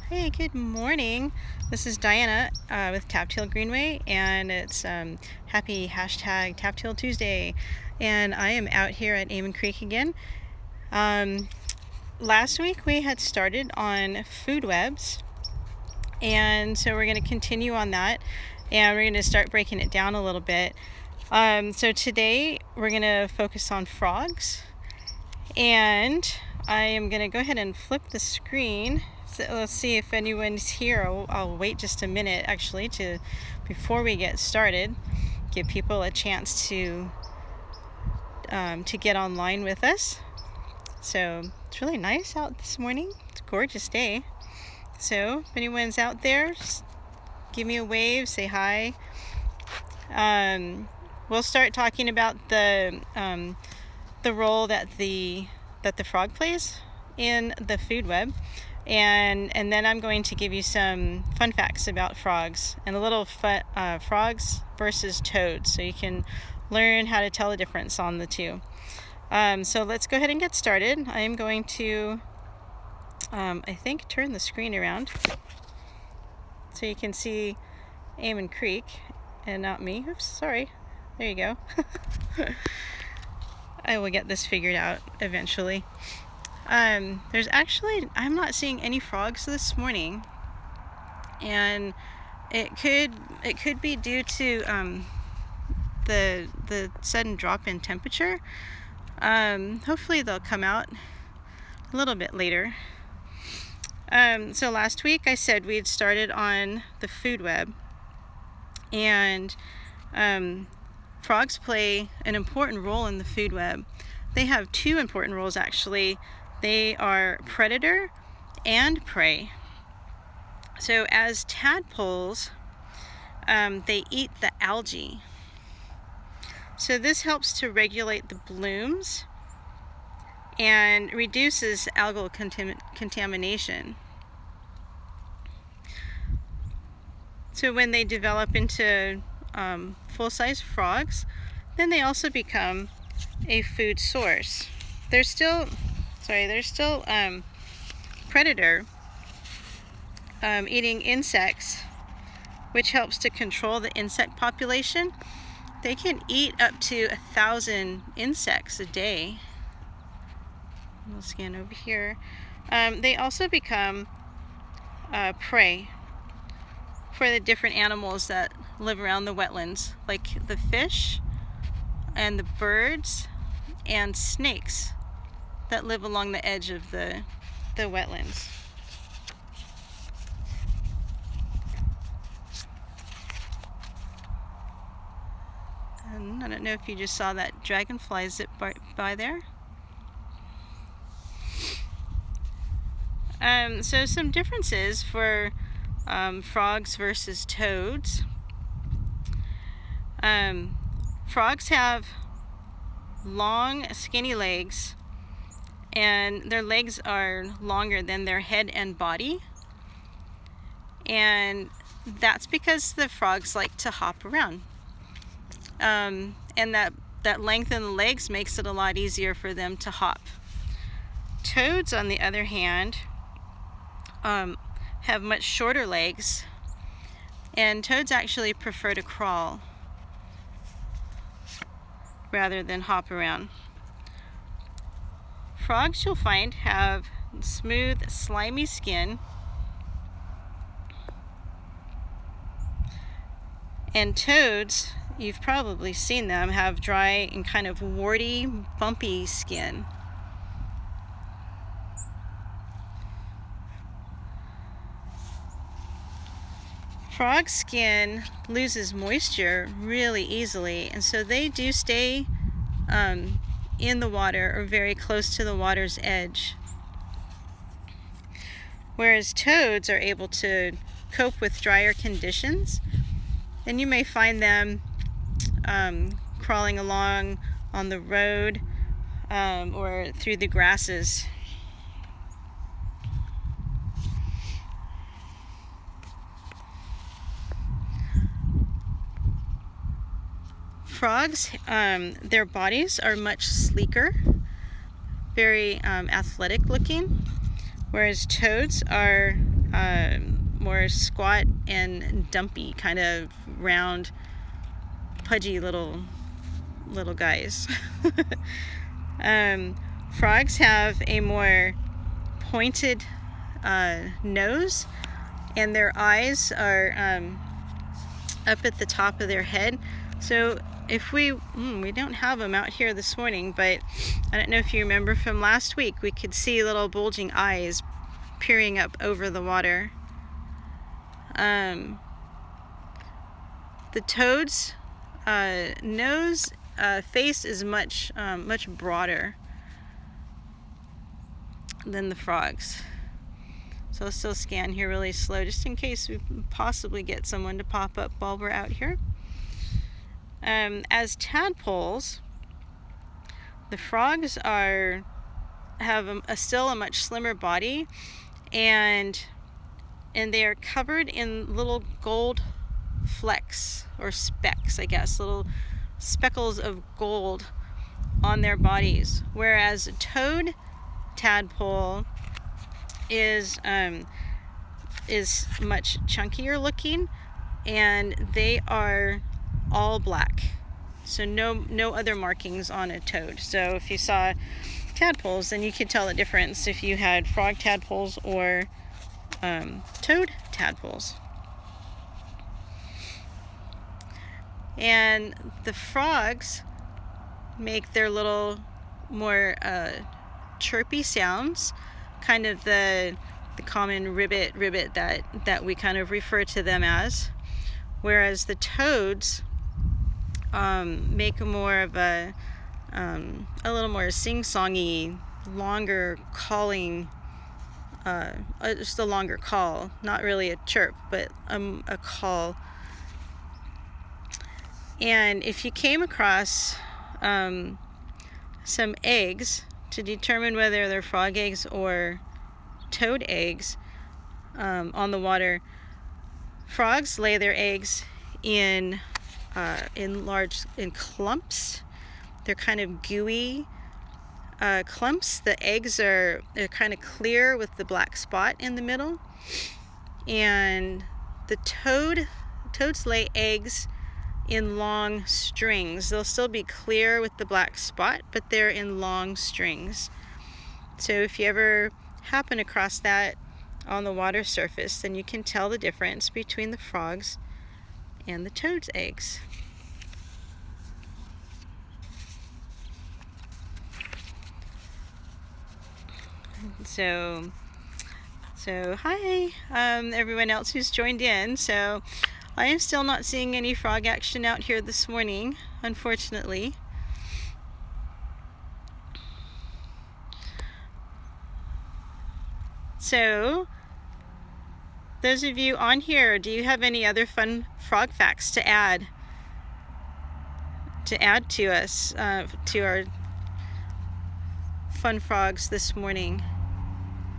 Hey, good morning. This is Diana with Taptail Greenway, and it's happy hashtag Taptail Tuesday. And I am out here at Amon Creek again. Last week we had started on food webs, and so we're going to continue on that, and we're going to start breaking it down a little bit. So today we're going to focus on frogs, and I am going to go ahead and flip the screen. So let's see if anyone's here. I'll wait just a minute actually before we get started, give people a chance to get online with us. So it's really nice out this morning. It's a gorgeous day. So if anyone's out there, just give me a wave, say hi. We'll start talking about the role that the frog plays in the food web. And then I'm going to give you some fun facts about frogs and a little frogs versus toads, so you can learn how to tell the difference on the two. So let's go ahead and get started. I am going to, I think, turn the screen around so you can see Amon Creek and not me. Oops, sorry. There you go. I will get this figured out eventually. There's actually, I'm not seeing any frogs this morning, and it could be due to the sudden drop in temperature. Hopefully they'll come out a little bit later. So last week I said we had started on the food web, and frogs play an important role in the food web. They have two important roles actually. They are predator and prey. So as tadpoles, they eat the algae. So this helps to regulate the blooms and reduces algal contamination. So when they develop into full-size frogs, then they also become a food source. They're still predator, eating insects, which helps to control the insect population. They can eat up to 1,000 insects a day. We'll scan over here. They also become prey for the different animals that live around the wetlands, like the fish and the birds and snakes that live along the edge of the wetlands. And I don't know if you just saw that dragonfly zip by there. So some differences for frogs versus toads. Frogs have long, skinny legs, and their legs are longer than their head and body. And that's because the frogs like to hop around. And that length in the legs makes it a lot easier for them to hop. Toads, on the other hand, have much shorter legs, and toads actually prefer to crawl rather than hop around. Frogs, you'll find, have smooth, slimy skin, and toads, you've probably seen them, have dry and kind of warty, bumpy skin. Frog skin loses moisture really easily, and so they do stay in the water or very close to the water's edge. Whereas toads are able to cope with drier conditions, and you may find them crawling along on the road or through the grasses. Frogs, their bodies are much sleeker, very athletic looking, whereas toads are more squat and dumpy, kind of round, pudgy little guys. Frogs have a more pointed nose, and their eyes are up at the top of their head. So if we don't have them out here this morning, but I don't know if you remember from last week, we could see little bulging eyes peering up over the water. The toad's face is much broader than the frogs. So I'll still scan here really slow, just in case we possibly get someone to pop up while we're out here. As tadpoles, the frogs have still a much slimmer body, and they are covered in little gold flecks, or specks, I guess, little speckles of gold on their bodies. Whereas a toad tadpole is much chunkier looking, and they are all black. So no other markings on a toad. So if you saw tadpoles, then you could tell the difference if you had frog tadpoles or toad tadpoles. And the frogs make their little more chirpy sounds, kind of the common ribbit that we kind of refer to them as, whereas the toads make more of a little more sing-songy, longer calling, just a longer call, not really a chirp, but a call. And if you came across some eggs, to determine whether they're frog eggs or toad eggs on the water, frogs lay their eggs in clumps. They're kind of gooey clumps. The eggs are kind of clear with the black spot in the middle. And the toads lay eggs in long strings. They'll still be clear with the black spot, but they're in long strings. So if you ever happen across that on the water surface, then you can tell the difference between the frogs and the toad's eggs. So hi, everyone else who's joined in. So I am still not seeing any frog action out here this morning, unfortunately. So, those of you on here, do you have any other fun frog facts to add to us, to our fun frogs this morning?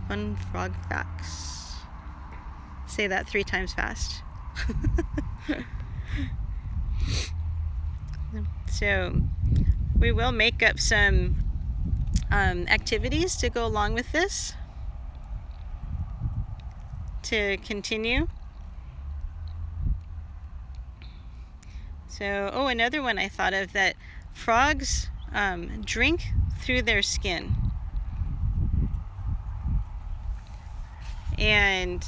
Fun frog facts. Say that 3 times fast. So we will make up some activities to go along with this to continue. So, another one I thought of, that frogs drink through their skin. And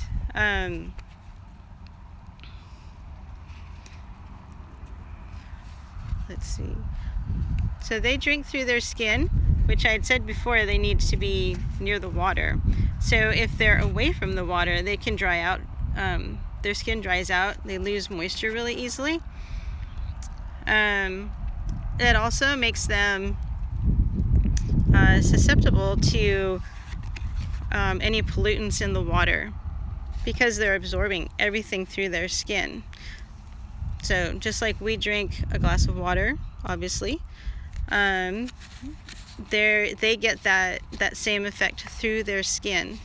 let's see. So they drink through their skin, which I had said before, they need to be near the water. So if they're away from the water, they can dry out. Their skin dries out. They lose moisture really easily. It also makes them susceptible to any pollutants in the water, because they're absorbing everything through their skin. So just like we drink a glass of water, obviously, they get that same effect through their skin.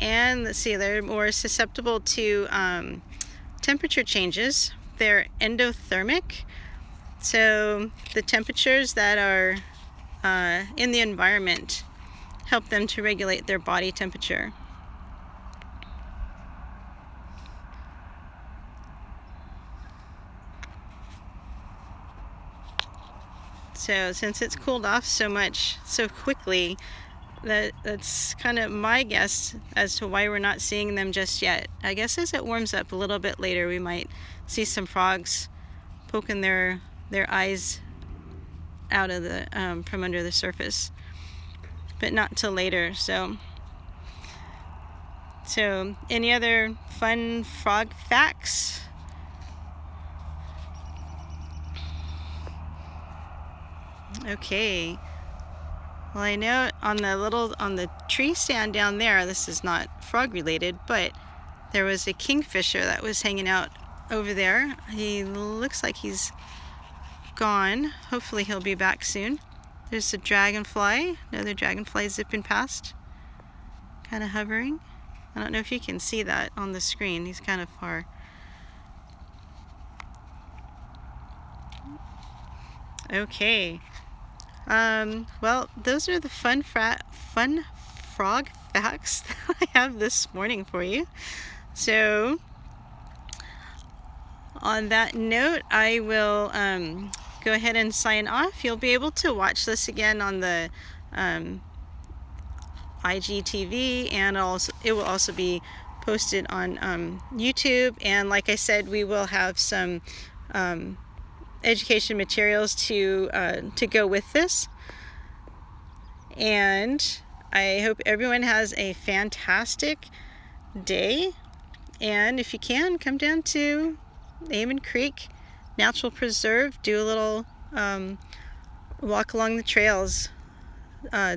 And let's see, they're more susceptible to temperature changes, they're endothermic. So the temperatures that are in the environment help them to regulate their body temperature. So since it's cooled off so much so quickly, that's kind of my guess as to why we're not seeing them just yet. I guess as it warms up a little bit later, we might see some frogs poking their eyes out of the from under the surface, but not till later. So any other fun frog facts? Okay. Well, I know on the tree stand down there, this is not frog related, but there was a kingfisher that was hanging out over there. He looks like he's gone. Hopefully he'll be back soon. There's a dragonfly, another dragonfly zipping past, kind of hovering. I don't know if you can see that on the screen. He's kind of far. Okay. Well, those are the fun frog facts that I have this morning for you. So, on that note, I will go ahead and sign off. You'll be able to watch this again on the IGTV, and it will also be posted on YouTube. And like I said, we will have some education materials to go with this. And I hope everyone has a fantastic day. And if you can, come down to Amon Creek Natural Preserve, do a little walk along the trails.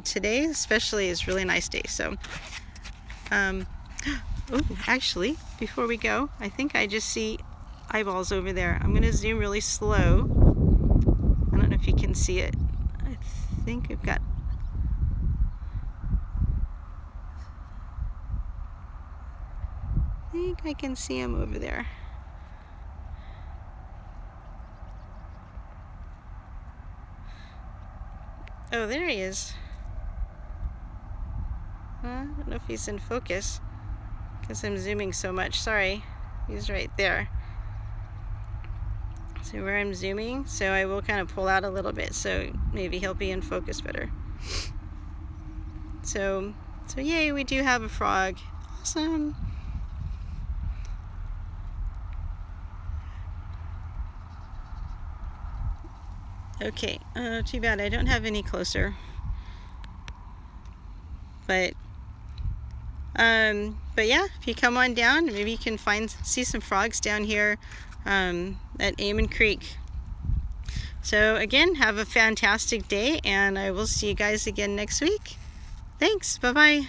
Today especially is a really nice day. So actually, before we go, I think I just see eyeballs over there. I'm going to zoom really slow. I don't know if you can see it. I think we've got... I think I can see him over there. Oh, there he is. I don't know if he's in focus because I'm zooming so much. Sorry. He's right there. See where I'm zooming? So I will kind of pull out a little bit so maybe he'll be in focus better. So yay, we do have a frog. Awesome. Okay, too bad I don't have any closer. But yeah, if you come on down, maybe you can see some frogs down here at Amon Creek. So again, have a fantastic day, and I will see you guys again next week. Thanks, bye-bye.